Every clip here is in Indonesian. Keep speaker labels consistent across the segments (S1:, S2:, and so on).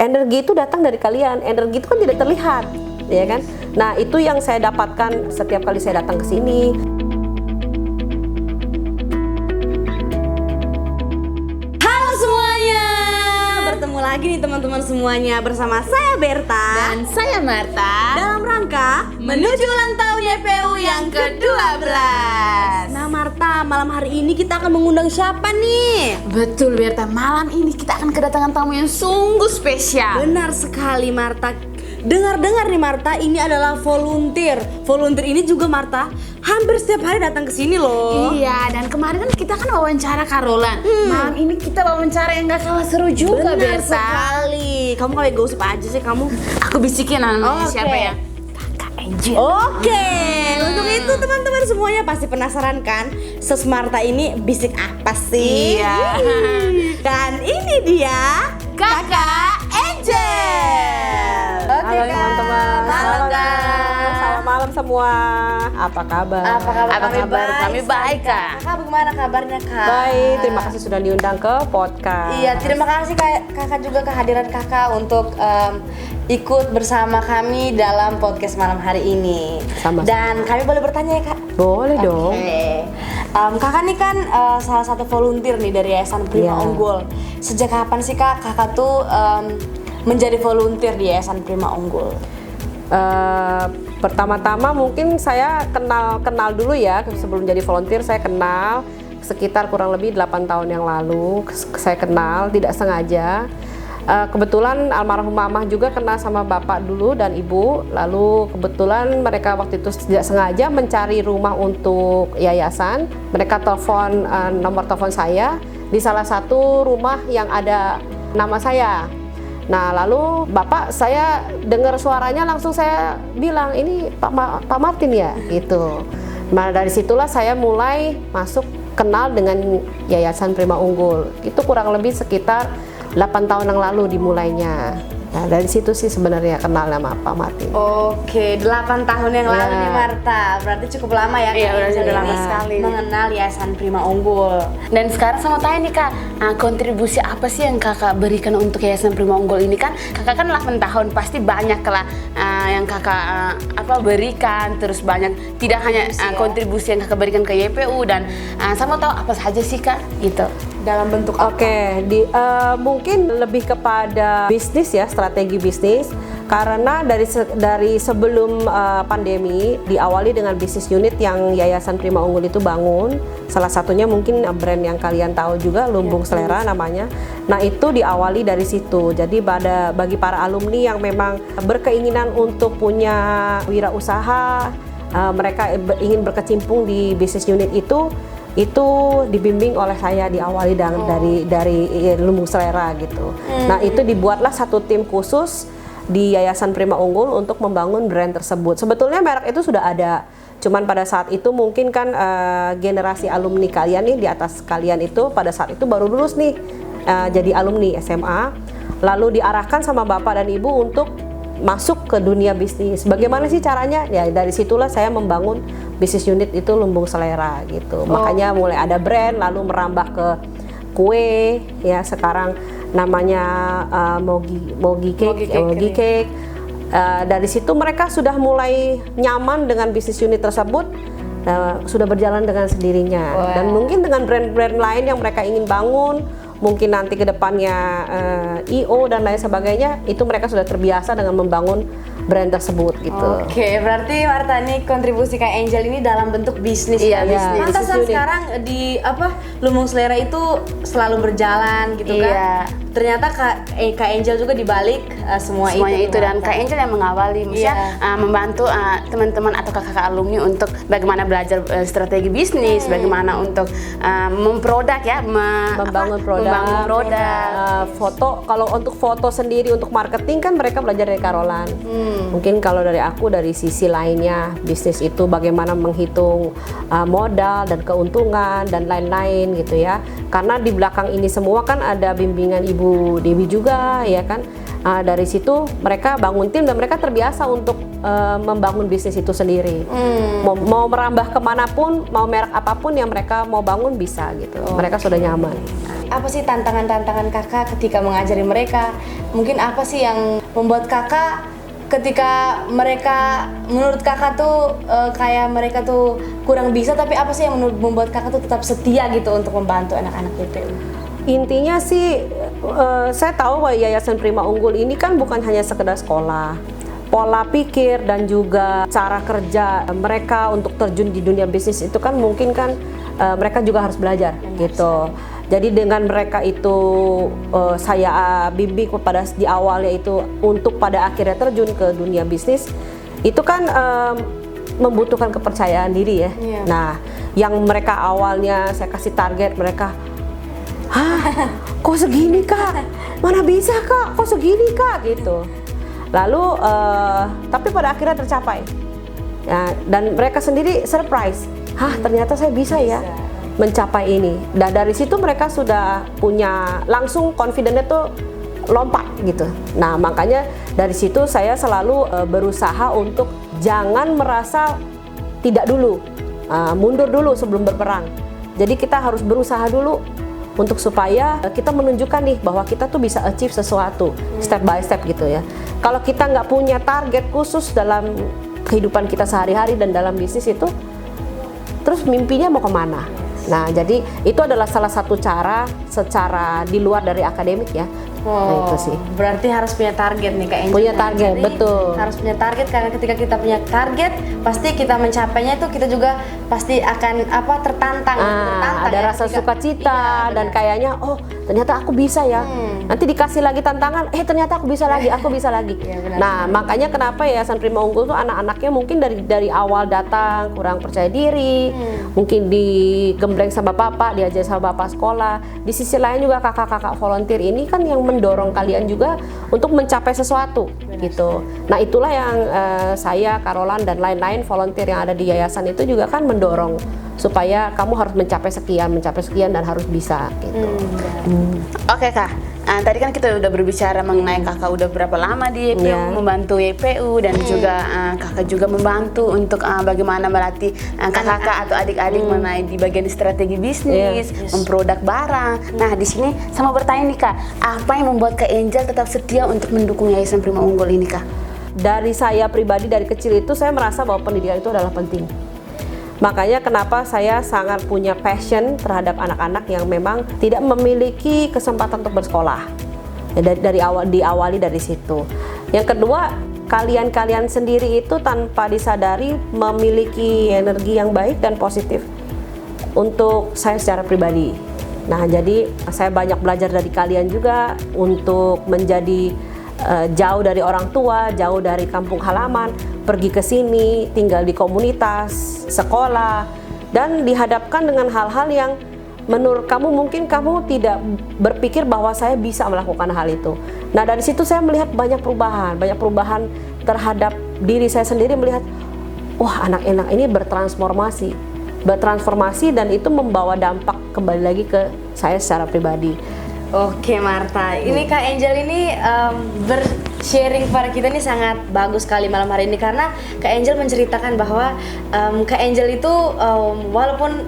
S1: energi itu datang dari kalian. Energi itu kan tidak terlihat, ya kan? Nah, itu yang saya dapatkan setiap kali saya datang ke sini.
S2: Halo semuanya, bertemu lagi nih teman-teman semuanya bersama saya Berta
S3: dan saya Marta
S2: dalam rangka menuju ulang tahun YPU yang ke-12. Nah Marta, malam hari ini kita akan mengundang siapa nih?
S3: Betul Berta, malam ini kita akan kedatangan tamu yang sungguh spesial.
S2: Benar sekali Marta. Dengar-dengar nih Marta, ini adalah volunteer. Volunteer ini juga Marta hampir setiap hari datang ke sini loh.
S3: Iya, dan kemarin kan kita kan wawancara Karolan. Malam ini kita wawancara yang gak kalah seru juga.
S2: Benar
S3: Berta
S2: sekali. Kamu kayak gosip aja sih kamu.
S3: Aku bisikin namanya
S2: Oke.
S3: siapa ya? Kakak Angel.
S2: Oke, untuk itu teman-teman semuanya pasti penasaran kan, Sus Marta ini bisik apa sih?
S3: Iya.
S2: Dan ini dia
S3: Kakak Angel.
S2: Oke,
S1: Halo
S2: Kak.
S1: teman-teman.
S2: Halo, Kak.
S1: Selamat malam semua. Apa kabar?
S2: Apa kabar?
S3: Apa kabar? Kami baik, Kak.
S2: Kakak bagaimana kabarnya Kak?
S1: Baik, terima kasih sudah diundang ke podcast.
S2: Iya, terima kasih Kakak juga kehadiran Kakak untuk ikut bersama kami dalam podcast malam hari ini.
S1: Sama-sama.
S2: Dan kami boleh bertanya ya Kak?
S1: Boleh dong.
S2: Oke. Kakak nih kan salah satu volunteer nih dari Yayasan Prima
S1: Iya.
S2: Unggul. Sejak kapan sih Kak kakak tuh menjadi volunteer di Yayasan Prima Unggul?
S1: Pertama-tama mungkin saya kenal dulu ya, sebelum jadi volunteer saya kenal sekitar kurang lebih 8 tahun yang lalu. Saya kenal tidak sengaja. Kebetulan almarhum mamah juga kenal sama bapak dulu dan ibu. Lalu kebetulan mereka waktu itu tidak sengaja mencari rumah untuk yayasan. Mereka telepon nomor telepon saya di salah satu rumah yang ada nama saya. Nah lalu bapak saya dengar suaranya langsung saya bilang ini Pak Martin ya gitu. Nah dari situlah saya mulai masuk kenal dengan Yayasan Prima Unggul. Itu kurang lebih sekitar 8 tahun yang lalu dimulainya. Nah dari situ sih sebenarnya kenal sama Pak Martin.
S2: Oke, 8 tahun yang lalu
S1: Iya.
S2: nih Marta. Berarti cukup lama ya
S3: Iya,
S2: Kak
S3: udah
S2: Angel
S3: lama
S2: ini
S3: sekali.
S2: mengenal Yayasan Prima Unggul.
S3: Dan sekarang saya mau tanya nih Kak, kontribusi apa sih yang Kakak berikan untuk Yayasan Prima Unggul ini? Kan Kakak kan 8 tahun, pasti banyak lah yang Kakak berikan. Terus banyak, tidak hanya kontribusi yang Kakak berikan ke YPU. Dan saya mau tahu apa saja sih Kak gitu.
S2: Dalam bentuk
S1: Oke, mungkin lebih kepada bisnis ya, strategi bisnis. Karena dari sebelum pandemi diawali dengan bisnis unit yang Yayasan Prima Unggul itu bangun. Salah satunya mungkin brand yang kalian tahu juga, Lumbung Selera namanya. Nah itu diawali dari situ. Jadi bagi para alumni yang memang berkeinginan untuk punya wirausaha, mereka ingin berkecimpung di bisnis unit itu dibimbing oleh saya, diawali dari Lumbung Selera gitu. Nah itu dibuatlah satu tim khusus di Yayasan Prima Unggul untuk membangun brand tersebut. Sebetulnya merek itu sudah ada, cuman pada saat itu mungkin kan generasi alumni kalian nih di atas kalian itu pada saat itu baru lulus nih jadi alumni SMA, lalu diarahkan sama bapak dan ibu untuk masuk ke dunia bisnis. Bagaimana sih caranya? Ya dari situlah saya membangun bisnis unit itu Lumbung Selera gitu. Makanya mulai ada brand, lalu merambah ke kue ya, sekarang namanya Mogi Cake. Dari situ mereka sudah mulai nyaman dengan bisnis unit tersebut. Sudah berjalan dengan sendirinya. Dan mungkin dengan brand-brand lain yang mereka ingin bangun, mungkin nanti ke depannya IO dan lain sebagainya, itu mereka sudah terbiasa dengan membangun brand tersebut gitu.
S2: Oke, berarti Marta ini kontribusi Kak Angel ini dalam bentuk bisnis.
S3: Iya,
S2: ya?
S3: bisnis.
S2: Pantasan
S1: Bisnis unit.
S2: sekarang di Lumbung Selera itu selalu berjalan gitu
S3: Iya.
S2: kan. Ternyata Kak Angel juga dibalik
S3: Semuanya itu dan
S2: Marta.
S3: Kak Angel yang mengawali, maksudnya membantu teman-teman atau kakak alumni untuk bagaimana belajar strategi bisnis, bagaimana untuk memproduk ya,
S1: Membangun produk. Foto, kalau untuk foto sendiri untuk marketing kan mereka belajar dari Karolan. Mungkin kalau dari aku dari sisi lainnya bisnis itu bagaimana menghitung modal dan keuntungan dan lain-lain gitu ya. Karena di belakang ini semua kan ada bimbingan Ibu Dewi juga ya kan. Dari situ mereka bangun tim dan mereka terbiasa untuk membangun bisnis itu sendiri. Mau merambah kemanapun, mau merek apapun yang mereka mau bangun bisa gitu. Mereka sudah nyaman.
S2: Apa sih tantangan-tantangan kakak ketika mengajari mereka mungkin apa sih yang membuat kakak ketika mereka menurut kakak tuh kayak mereka tuh kurang bisa, tapi apa sih yang membuat kakak tuh tetap setia gitu untuk membantu anak-anak YPU?
S1: Intinya sih saya tahu bahwa Yayasan Prima Unggul ini kan bukan hanya sekedar sekolah. Pola pikir dan juga cara kerja mereka untuk terjun di dunia bisnis itu kan mungkin kan mereka juga harus belajar gitu. Jadi dengan mereka itu saya bimbing kepada di awalnya itu untuk pada akhirnya terjun ke dunia bisnis itu kan membutuhkan kepercayaan diri ya. Nah, yang mereka awalnya saya kasih target mereka, "Hah, kok segini Kak? Mana bisa Kak? Kok segini Kak?" gitu. Lalu, tapi pada akhirnya tercapai. Ya, dan mereka sendiri surprise, "Hah, ternyata saya bisa ya mencapai ini." Dan dari situ mereka sudah punya langsung confident-nya tuh lompat gitu. Nah, makanya dari situ saya selalu berusaha untuk jangan merasa tidak dulu, mundur dulu sebelum berperang. Jadi kita harus berusaha dulu untuk supaya kita menunjukkan nih bahwa kita tuh bisa achieve sesuatu step by step gitu ya. Kalau kita nggak punya target khusus dalam kehidupan kita sehari-hari dan dalam bisnis itu, terus mimpinya mau kemana? Nah, jadi itu adalah salah satu cara secara di luar dari akademik ya. Nah, itu sih.
S2: Berarti harus punya target nih Kak Angel.
S1: Punya target,
S2: Jadi,
S1: betul.
S2: Harus punya target karena ketika kita punya target, pasti kita mencapainya itu kita juga pasti akan tertantang.
S1: Ada
S2: ya,
S1: rasa
S2: ketika-
S1: sukacita
S2: Iya,
S1: dan
S2: benar.
S1: kayaknya oh ternyata aku bisa ya. Nanti dikasih lagi tantangan, ternyata aku bisa lagi, aku bisa lagi.
S2: Iya, benar
S1: Nah, makanya kenapa Yayasan Prima Unggul tuh anak-anaknya mungkin dari awal datang kurang percaya diri, mungkin digembleng sama bapak, diajar sama bapak sekolah. Di sisi lain juga kakak-kakak volunteer ini kan yang mendorong kalian juga untuk mencapai sesuatu gitu. Nah, itulah yang saya, Carolan dan lain-lain volunteer yang ada di yayasan itu juga kan mendorong supaya kamu harus mencapai sekian dan harus bisa gitu.
S3: Oke Kak, tadi kan kita udah berbicara mengenai kakak udah berapa lama di YPU,
S1: Iya.
S3: membantu YPU dan juga kakak juga membantu untuk bagaimana melatih kakak-kakak atau adik-adik mengenai di bagian strategi bisnis, memproduk barang. Nah, di sini sama bertanya nih Kak, apa yang membuat Kak Angel tetap setia untuk mendukung Yayasan Prima Unggul ini Kak?
S1: Dari saya pribadi dari kecil itu saya merasa bahwa pendidikan itu adalah penting. Makanya kenapa saya sangat punya passion terhadap anak-anak yang memang tidak memiliki kesempatan untuk bersekolah. Ya, diawali dari situ. Yang kedua, kalian sendiri itu tanpa disadari memiliki energi yang baik dan positif untuk saya secara pribadi. Nah, jadi saya banyak belajar dari kalian juga untuk menjadi jauh dari orang tua, jauh dari kampung halaman, pergi ke sini, tinggal di komunitas, sekolah, dan dihadapkan dengan hal-hal yang menurut kamu mungkin kamu tidak berpikir bahwa saya bisa melakukan hal itu. Nah, dari situ saya melihat banyak perubahan terhadap diri saya sendiri, melihat wah, anak-anak ini bertransformasi dan itu membawa dampak kembali lagi ke saya secara pribadi.
S2: Oke Marta, ini Kak Angel ini bersharing kepada kita ini sangat bagus sekali malam hari ini, karena Kak Angel menceritakan bahwa Kak Angel itu walaupun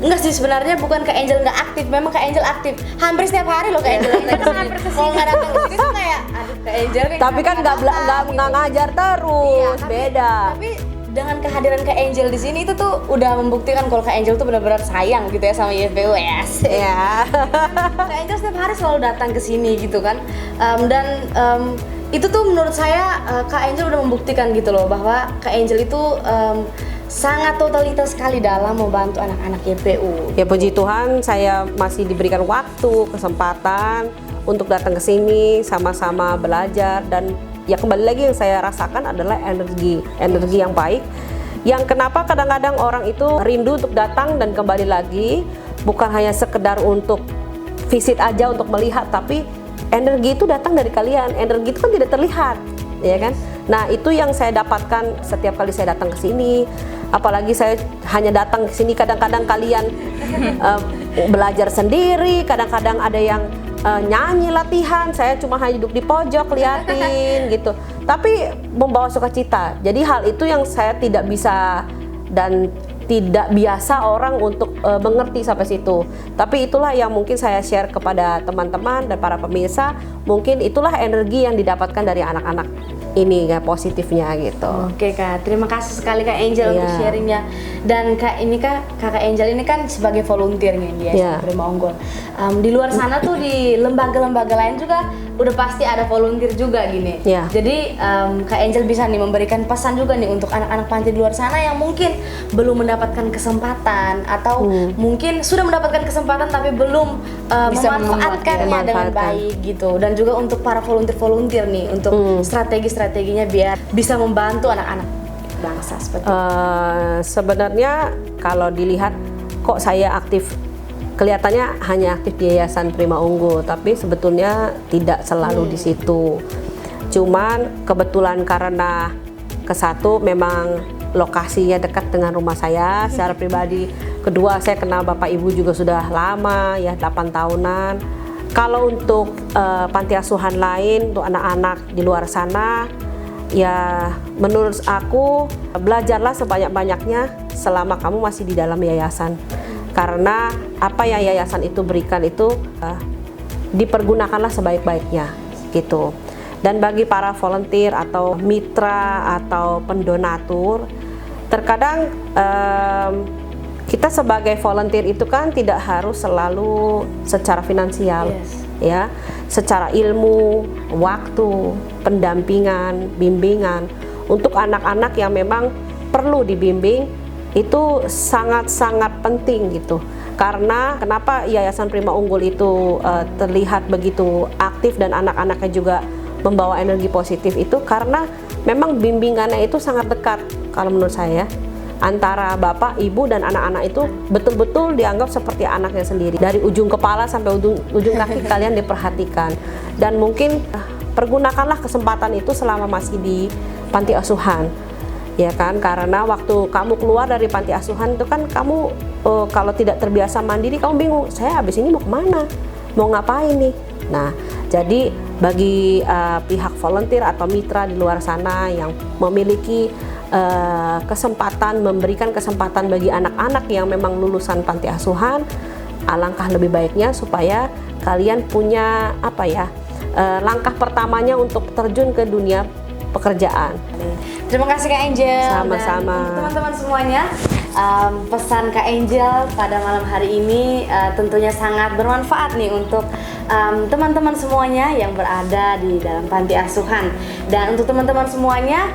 S2: enggak sih, sebenarnya bukan Kak Angel nggak aktif, memang Kak Angel aktif hampir setiap hari loh Kak Angel. Kalau nggak datang ke sini tuh kayak aduh Kak Angel nih.
S1: Tapi kan nggak ngajar terus, beda.
S2: Tapi dengan kehadiran Kak Angel di sini itu tuh udah membuktikan kalau Kak Angel tuh benar-benar sayang gitu ya sama YPU ya. Kak Angel setiap hari selalu datang ke sini gitu kan, itu tuh menurut saya Kak Angel udah membuktikan gitu loh bahwa Kak Angel itu sangat totalitas sekali dalam membantu anak-anak YPU.
S1: Ya puji Tuhan, saya masih diberikan waktu, kesempatan untuk datang ke sini sama-sama belajar, dan ya kembali lagi yang saya rasakan adalah energi yang baik. Yang kenapa kadang-kadang orang itu rindu untuk datang dan kembali lagi, bukan hanya sekedar untuk visit aja untuk melihat, tapi energi itu datang dari kalian. Energi itu kan tidak terlihat, ya kan? Nah, itu yang saya dapatkan setiap kali saya datang ke sini. Apalagi saya hanya datang ke sini, kadang-kadang kalian belajar sendiri, kadang-kadang ada yang nyanyi latihan, saya cuma hanya duduk di pojok liatin gitu, tapi membawa sukacita. Jadi hal itu yang saya tidak bisa dan tidak biasa orang untuk mengerti sampai situ. Tapi itulah yang mungkin saya share kepada teman-teman dan para pemirsa. Mungkin itulah energi yang didapatkan dari anak-anak ini ya, positifnya gitu.
S2: Oke Kak, terima kasih sekali Kak Angel untuk sharingnya. Dan Kak ini Kakak Angel ini kan sebagai volunteernya di Yayasan Prima Unggul. Di luar sana tuh di lembaga-lembaga lain juga udah pasti ada volunteer juga gini. Jadi Kak Angel bisa nih memberikan pesan juga nih untuk anak-anak panti di luar sana yang mungkin belum mendapatkan kesempatan atau mungkin sudah mendapatkan kesempatan tapi belum
S3: Bisa
S2: memanfaatkannya dengan baik gitu. Dan juga untuk para volunteer nih untuk strateginya biar bisa membantu anak-anak bangsa seperti itu.
S1: Sebenarnya kalau dilihat kok saya aktif, kelihatannya hanya aktif di Yayasan Prima Unggul, tapi sebetulnya tidak selalu di situ. Cuman kebetulan karena kesatu memang lokasinya dekat dengan rumah saya secara pribadi. Kedua, saya kenal Bapak Ibu juga sudah lama ya, 8 tahunan. Kalau untuk panti asuhan lain untuk anak-anak di luar sana, ya menurut aku belajarlah sebanyak-banyaknya selama kamu masih di dalam yayasan. Karena apa yang yayasan itu berikan itu dipergunakanlah sebaik-baiknya gitu. Dan bagi para volunteer atau mitra atau pendonatur, terkadang kita sebagai volunteer itu kan tidak harus selalu secara finansial, ya, secara ilmu, waktu, pendampingan, bimbingan untuk anak-anak yang memang perlu dibimbing itu sangat-sangat penting gitu. Karena kenapa Yayasan Prima Unggul itu terlihat begitu aktif dan anak-anaknya juga membawa energi positif itu karena memang bimbingannya itu sangat dekat kalau menurut saya. Antara bapak, ibu, dan anak-anak itu betul-betul dianggap seperti anaknya sendiri. Dari ujung kepala sampai ujung kaki kalian diperhatikan. Dan mungkin pergunakanlah kesempatan itu selama masih di panti asuhan. Ya kan, karena waktu kamu keluar dari panti asuhan itu kan kamu kalau tidak terbiasa mandiri, kamu bingung, saya habis ini mau kemana? Mau ngapain nih? Nah, jadi bagi pihak volunteer atau mitra di luar sana yang memiliki kesempatan, memberikan kesempatan bagi anak-anak yang memang lulusan panti asuhan, alangkah lebih baiknya supaya kalian punya apa ya, langkah pertamanya untuk terjun ke dunia pekerjaan.
S2: Terima kasih Kak Angel.
S1: Sama-sama.
S2: Dan teman-teman semuanya, pesan Kak Angel pada malam hari ini tentunya sangat bermanfaat nih untuk teman-teman semuanya yang berada di dalam panti asuhan. Dan untuk teman-teman semuanya,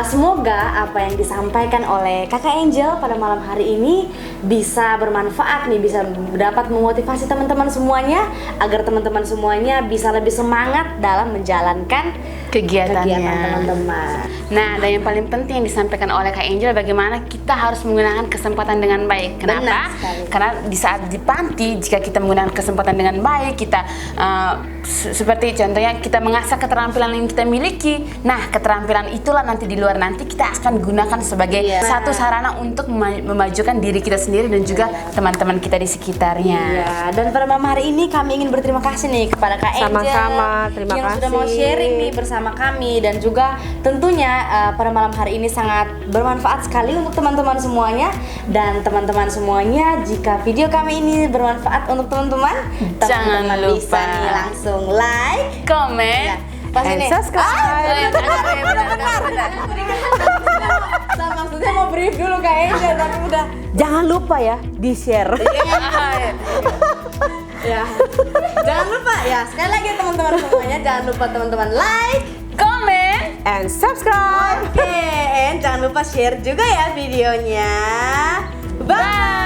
S2: semoga apa yang disampaikan oleh Kakak Angel pada malam hari ini bisa bermanfaat nih, bisa dapat memotivasi teman-teman semuanya agar teman-teman semuanya bisa lebih semangat dalam menjalankan kegiatan teman-teman.
S3: Nah, dan yang paling penting yang disampaikan oleh Kak Angel, bagaimana kita harus menggunakan kesempatan dengan baik. Kenapa? Karena di saat di panti, jika kita menggunakan kesempatan dengan baik, kita seperti contohnya kita mengasah keterampilan yang kita miliki. Nah, keterampilan itulah nanti di luar nanti kita akan gunakan sebagai satu sarana untuk memajukan diri kita sendiri dan juga teman-teman kita di sekitarnya.
S2: Iya, dan pada malam hari ini kami ingin berterima kasih nih kepada Kak Angel.
S1: Sama-sama, terima
S2: yang
S1: kasih
S2: sudah mau sharing nih bersama kami, dan juga tentunya pada malam hari ini sangat bermanfaat sekali untuk teman-teman semuanya. Dan teman-teman semuanya, jika video kami ini bermanfaat untuk teman-teman,
S3: Jangan lupa
S2: bisa nih langsung like,
S3: komen,
S2: pas
S1: and
S2: ini
S1: subscribe.
S2: maksudnya mau brief dulu Kak Angel, tapi udah.
S1: Jangan lupa ya di-share.
S2: Ya, jangan lupa ya, sekali lagi teman-teman semuanya, jangan lupa teman-teman like,
S3: komen,
S1: and subscribe.
S2: Oke, and jangan lupa share juga ya videonya. Bye.